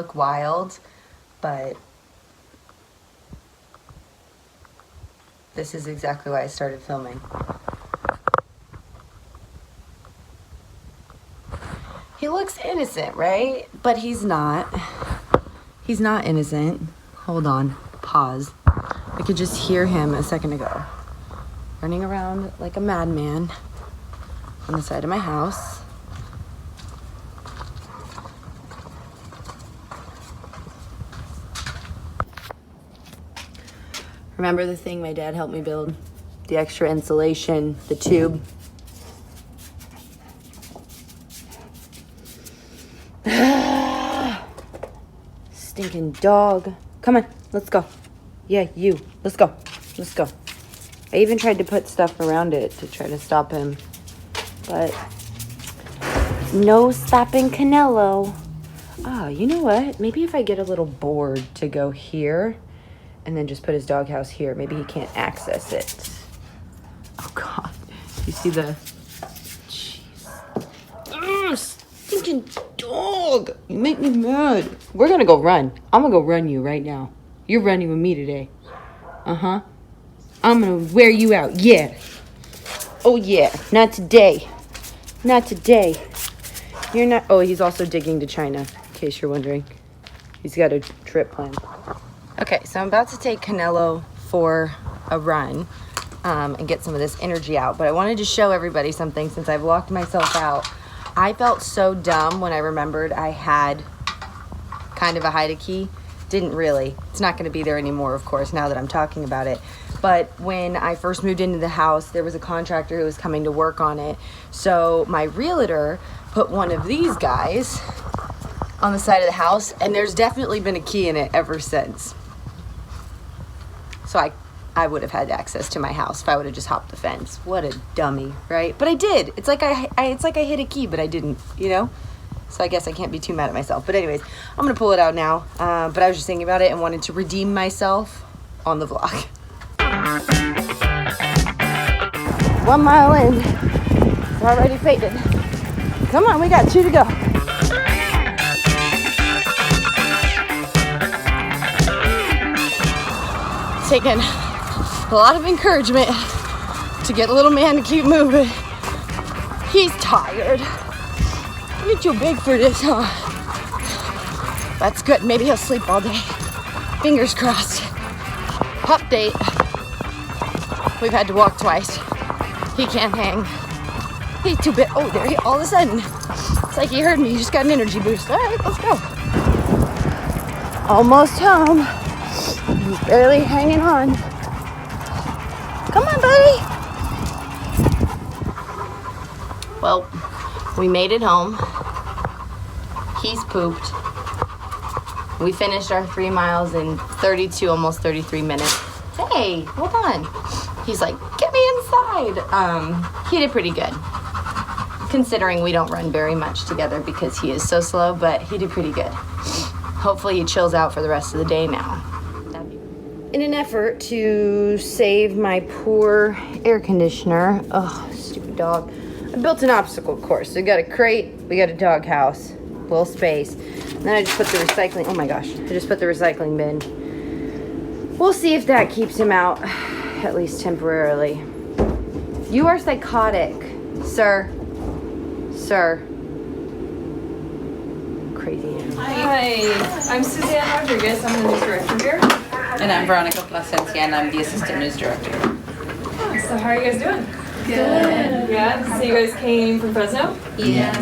look wild, but this is exactly why I started filming. He looks innocent, right? But he's not. He's not innocent. Hold on, pause. I could just hear him a second ago, running around like a madman on the side of my house. Remember the thing my dad helped me build? The extra insulation, the tube. Stinking dog. Come on, let's go. Yeah, you. Let's go. Let's go. I even tried to put stuff around it to try to stop him. But no stopping Canelo. Oh, you know what? Maybe if I get a little board to go here and then just put his doghouse here, maybe he can't access it. Oh, God. You see the... Jeez. Ugh, stinking dog. You make me mad. We're going to go run. I'm going to go run you right now. You're running with me today. Uh-huh. I'm going to wear you out. Yeah. Oh, yeah. Not today. Not today. You're not... Oh, he's also digging to China, in case you're wondering. He's got a trip planned. Okay, so I'm about to take Canelo for a run and get some of this energy out. But I wanted to show everybody something since I've locked myself out. I felt so dumb when I remembered I had kind of a hide key. Didn't really. It's not going to be there anymore, of course, now that I'm talking about it. But when I first moved into the house, there was a contractor who was coming to work on it. So my realtor put one of these guys on the side of the house, and there's definitely been a key in it ever since. So I would have had access to my house if I would have just hopped the fence. What a dummy, right? But I did. It's like I hit a key, but I didn't, you know? So I guess I can't be too mad at myself. But anyways, I'm going to pull it out now. But I was just thinking about it and wanted to redeem myself on the vlog. 1 mile in. It's already faded. Come on, we got 2 to go. Taking a lot of encouragement to get a little man to keep moving. He's tired. You're too big for this, huh? That's good. Maybe he'll sleep all day. Fingers crossed. Update. We've had to walk twice. He can't hang. He's too big. Oh, there he, all of a sudden. It's like he heard me. He just got an energy boost. All right, let's go. Almost home. He's barely hanging on. Come on, buddy. Well, we made it home. He's pooped. We finished our 3 miles in 32, almost 33 minutes. Hey, hold on. He's like, get me inside. He did pretty good, considering we don't run very much together because he is so slow, but he did pretty good. Hopefully he chills out for the rest of the day now. In an effort to save my poor air conditioner, oh, stupid dog, I built an obstacle course. So we got a crate, we got a dog house, little space. And then I just put the recycling, oh my gosh, I just put the recycling bin. We'll see if that keeps him out, at least temporarily. You are psychotic, sir. Sir. Crazy animal. Hi, I'm Suzanne Rodriguez. I'm the news director here. And I'm Veronica Placencia, and I'm the assistant news director. Oh, so how are you guys doing? Good. Yeah, so you guys came from Fresno? Yes.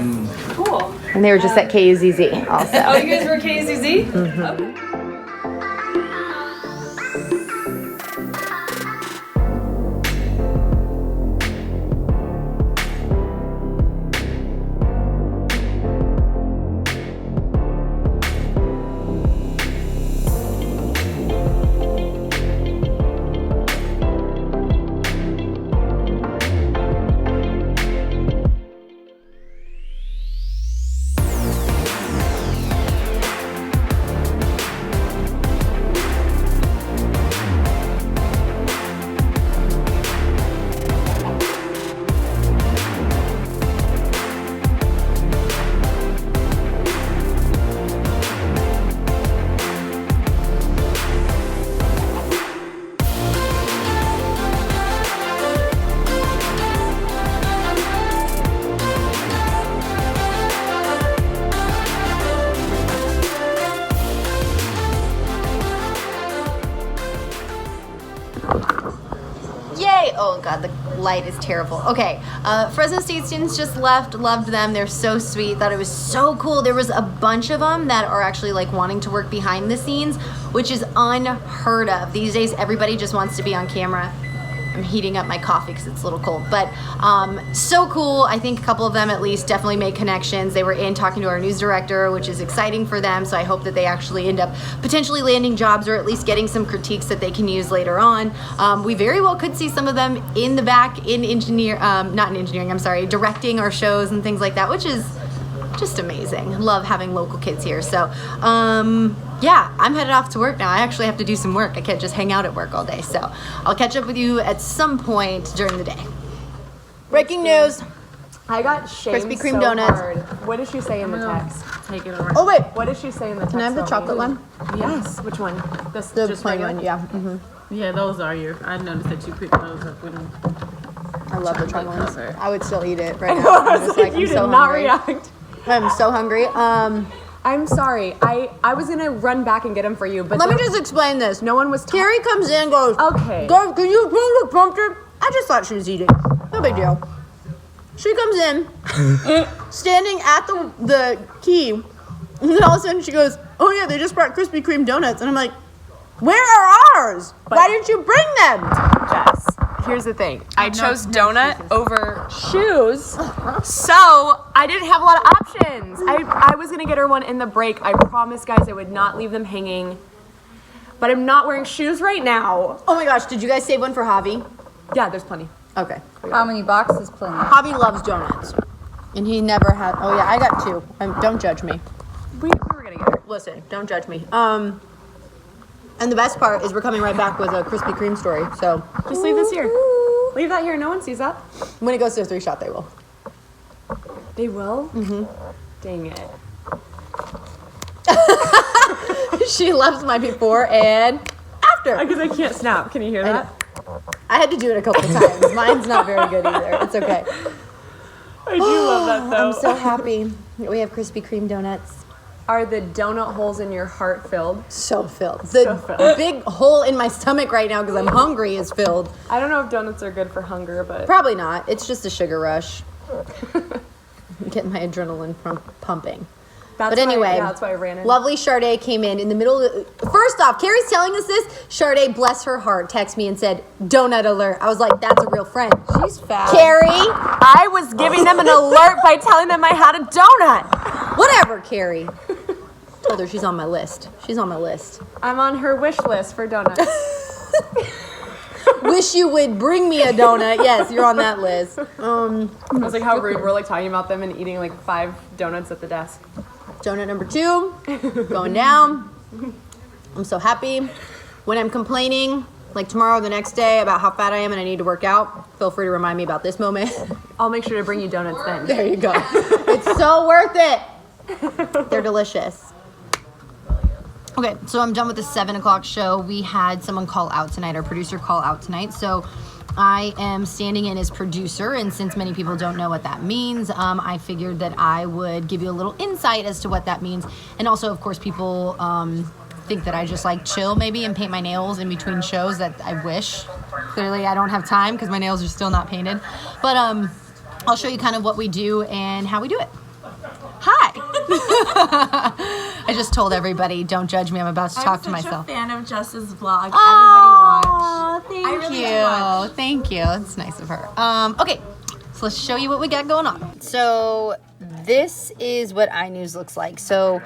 Cool. And they were just at KUZZ also. Oh, you guys were at KZZ? Mm-hmm. Okay. Oh God, the light is terrible. Okay, Fresno State students just left. Loved them. They're so sweet. Thought it was so cool. There was a bunch of them that are actually like wanting to work behind the scenes, which is unheard of. These days, everybody just wants to be on camera. I'm heating up my coffee because it's a little cold, but so cool. I think a couple of them at least definitely made connections. They were in talking to our news director, which is exciting for them. So I hope that they actually end up potentially landing jobs or at least getting some critiques that they can use later on. We very well could see some of them in the back in directing our shows and things like that, which is just amazing. Love having local kids here. So yeah, I'm headed off to work now. I actually have to do some work. I can't just hang out at work all day. So I'll catch up with you at some point during the day. Breaking news. I got shamed Krispy Kreme so donuts. hard. What did she say in the text? Take it over. Oh wait, What did she say in the text? can I have the chocolate one? Yes. Which one? This The just plain regular? one, yeah. Mm-hmm. Yeah, those are your. I noticed that you picked those up when. I love the chocolate ones. cover. I would still eat it right now. I'm just like, you I'm did so not hungry. react. I'm so hungry. I'm sorry. I was gonna run back and get them for you, but Let me just explain this. no one was. Carrie comes in and goes, Okay. Go, can you bring the prompter? I just thought she was eating. No big deal. She comes in, standing at the key, and then all of a sudden she goes, oh yeah, they just brought Krispy Kreme donuts. And I'm like, where are ours? Why didn't you bring them? Jess, here's the thing. I chose donut over shoes, so I didn't have a lot of options. I was gonna get her one in the break. I promised, guys, I would not leave them hanging. But I'm not wearing shoes right now. Oh my gosh, did you guys save one for Javi? Yeah, there's plenty. Okay. How many boxes, please? Javi loves donuts. And he never had, oh yeah, I got 2. Don't judge me. We were gonna get her. Listen, don't judge me. And the best part is we're coming right back with a Krispy Kreme story. So Just leave this here. Leave that here. No one sees that. when it goes to a 3-shot, they will. They will? Mm-hmm. Dang it. She loves my before and after. Because I can't snap. Can you hear that? I had to do it a couple of times. Mine's not very good either. It's okay. I do love that though. I'm so happy that we have Krispy Kreme donuts. Are the donut holes in your heart filled? So filled. The So filled. big hole in my stomach right now because I'm hungry is filled. I don't know if donuts are good for hunger, but Probably not. It's just a sugar rush. Get my adrenaline pumping. that's But anyway, that's why I ran in. lovely Sade came in the middle of first off, Carrie's telling us this. Sade, bless her heart, texted me and said, donut alert. I was like, that's a real friend. She's fat. Carrie, I was giving them an alert by telling them I had a donut. whatever, Carrie. Told her she's on my list. She's on my list. I'm on her wish list for donuts. Wish you would bring me a donut. Yes, you're on that list. I was like, how rude. We're like talking about them and eating like 5 donuts at the desk. Donut number 2, going down. I'm so happy. When I'm complaining, like tomorrow or the next day, about how fat I am and I need to work out, feel free to remind me about this moment. I'll make sure to bring you donuts then. There you go. It's so worth it. They're delicious. Okay, so I'm done with the 7 o'clock show. We had someone call out tonight, our producer call out tonight. So I am standing in as producer, and since many people don't know what that means, I figured that I would give you a little insight as to what that means. And also, of course, people think that I just like chill maybe and paint my nails in between shows. That I wish. Clearly, I don't have time because my nails are still not painted. But I'll show you kind of what we do and how we do it. Hi. I just told everybody, don't judge me. I'm about to talk to myself. I'm such a fan of Jess's vlog. Oh, Everybody watch. thank really you. do watch. Thank you. It's nice of her. Okay, so let's show you what we got going on. So this is what iNews looks like. So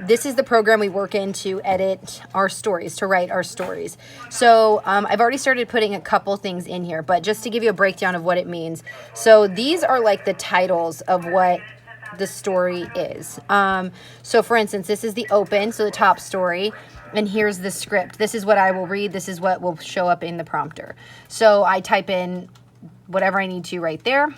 this is the program we work in to edit our stories, to write our stories. So I've already started putting a couple things in here, but just to give you a breakdown of what it means. So these are like the titles of what the story is. So for instance, this is the open, so the top story, and here's the script. This is what I will read. This is what will show up in the prompter. So I type in whatever I need to right there.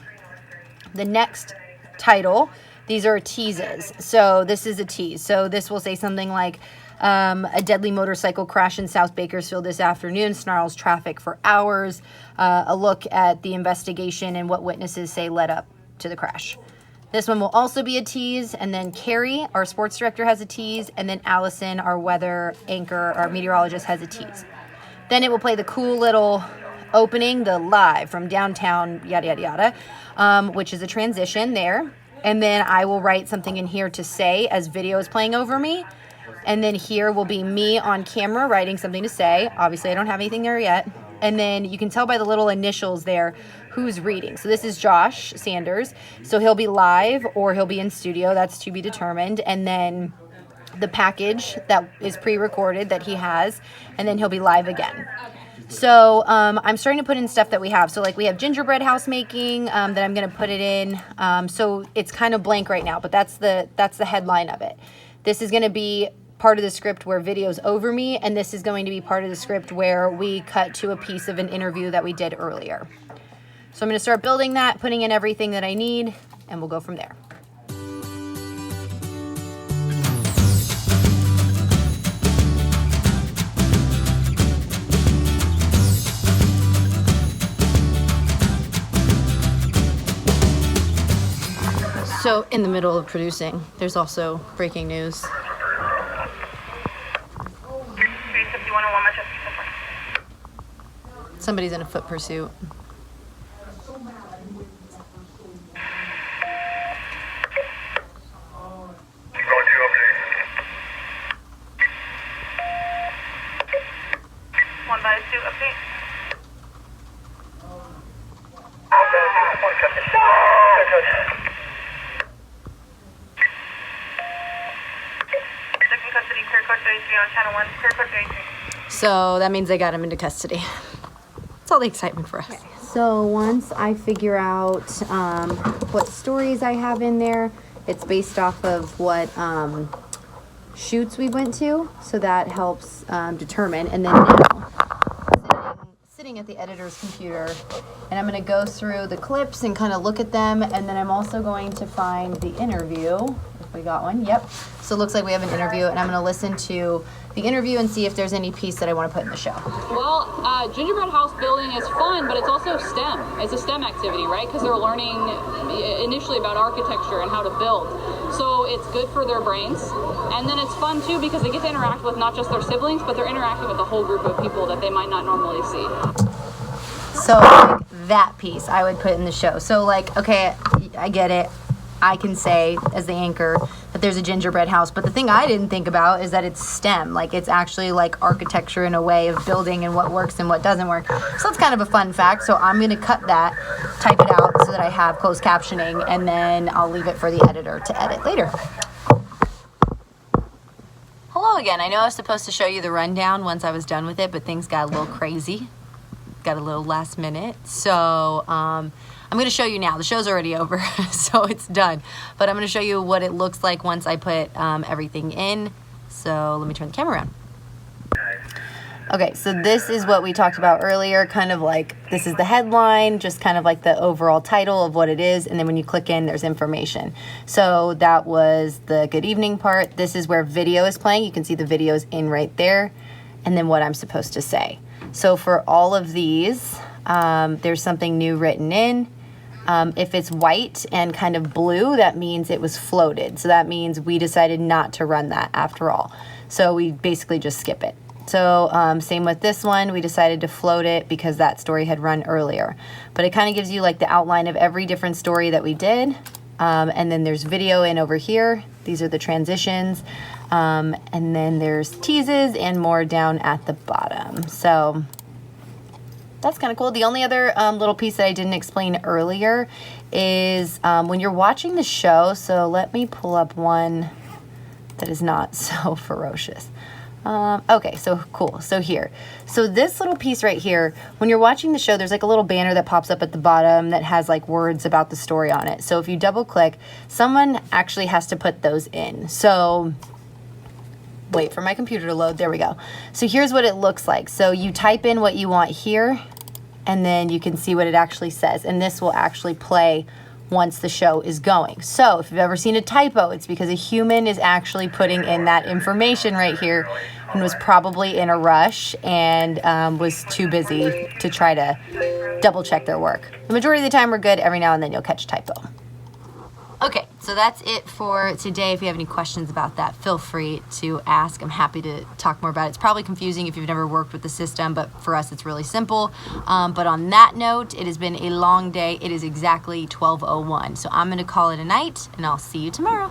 The next title, these are teases. So this is a tease. So this will say something like, a deadly motorcycle crash in South Bakersfield this afternoon snarls traffic for hours. A look at the investigation and what witnesses say led up to the crash. This one will also be a tease, and then Carrie, our sports director, has a tease, and then Allison, our weather anchor, our meteorologist, has a tease. Then it will play the cool little opening the live from downtown, yada, yada, yada, which is a transition there. And then I will write something in here to say as video is playing over me. And then here will be me on camera writing something to say. Obviously, I don't have anything there yet. And then you can tell by the little initials there who's reading. So this is Josh Sanders. So he'll be live or he'll be in studio. That's to be determined. And then the package that is pre-recorded that he has. And then he'll be live again. So I'm starting to put in stuff that we have. So like we have gingerbread house making that I'm going to put it in. So it's kind of blank right now, but that's the headline of it. This is going to be part of the script where video's over me, and this is going to be part of the script where we cut to a piece of an interview that we did earlier. So I'm going to start building that, putting in everything that I need, and we'll go from there. So in the middle of producing, there's also breaking news. Somebody's in a foot pursuit. So that means they got him into custody. That's all the excitement for us. So once I figure out what stories I have in there, it's based off of what shoots we went to. So that helps determine. And then now, sitting at the editor's computer, and I'm going to go through the clips and kind of look at them. And then I'm also going to find the interview. If we got one. Yep. So it looks like we have an interview, and I'm going to listen to the interview and see if there's any piece that I want to put in the show. Well, gingerbread house building is fun, but it's also STEM. It's a STEM activity, right? Because they're learning initially about architecture and how to build. So it's good for their brains. And then it's fun too because they get to interact with not just their siblings, but they're interacting with a whole group of people that they might not normally see. So like, that piece I would put in the show. So like, okay, I get it. I can say as the anchor that there's a gingerbread house, but the thing I didn't think about is that it's STEM, like it's actually like architecture in a way of building and what works and what doesn't work. So that's kind of a fun fact. So I'm going to cut that, type it out so that I have closed captioning, and then I'll leave it for the editor to edit later. Hello again. I know I was supposed to show you the rundown once I was done with it, but things got a little crazy, got a little last minute. So I'm going to show you now. The show's already over, so it's done. But I'm going to show you what it looks like once I put everything in. So let me turn the camera around. Okay, so this is what we talked about earlier, kind of like this is the headline, just kind of like the overall title of what it is. And then when you click in, there's information. So that was the good evening part. This is where video is playing. You can see the videos in right there. And then what I'm supposed to say. So for all of these, there's something new written in. If it's white and kind of blue, that means it was floated. So that means we decided not to run that after all. So we basically just skip it. So same with this one, we decided to float it because that story had run earlier. But it kind of gives you like the outline of every different story that we did. And then there's video in over here. These are the transitions. And then there's teases and more down at the bottom. So that's kind of cool. The only other little piece that I didn't explain earlier is when you're watching the show, so let me pull up one that is not so ferocious. Okay, so cool. So here. So this little piece right here, when you're watching the show, there's like a little banner that pops up at the bottom that has like words about the story on it. So if you double click, someone actually has to put those in. So wait for my computer to load. There we go. So here's what it looks like. So you type in what you want here, and then you can see what it actually says. And this will actually play once the show is going. So if you've ever seen a typo, it's because a human is actually putting in that information right here and was probably in a rush and was too busy to try to double check their work. The majority of the time we're good. Every now and then you'll catch a typo. Okay, so that's it for today. If you have any questions about that, feel free to ask. I'm happy to talk more about it. It's probably confusing if you've never worked with the system, but for us, it's really simple. But on that note, it has been a long day. It is exactly 12:01. So I'm going to call it a night, and I'll see you tomorrow.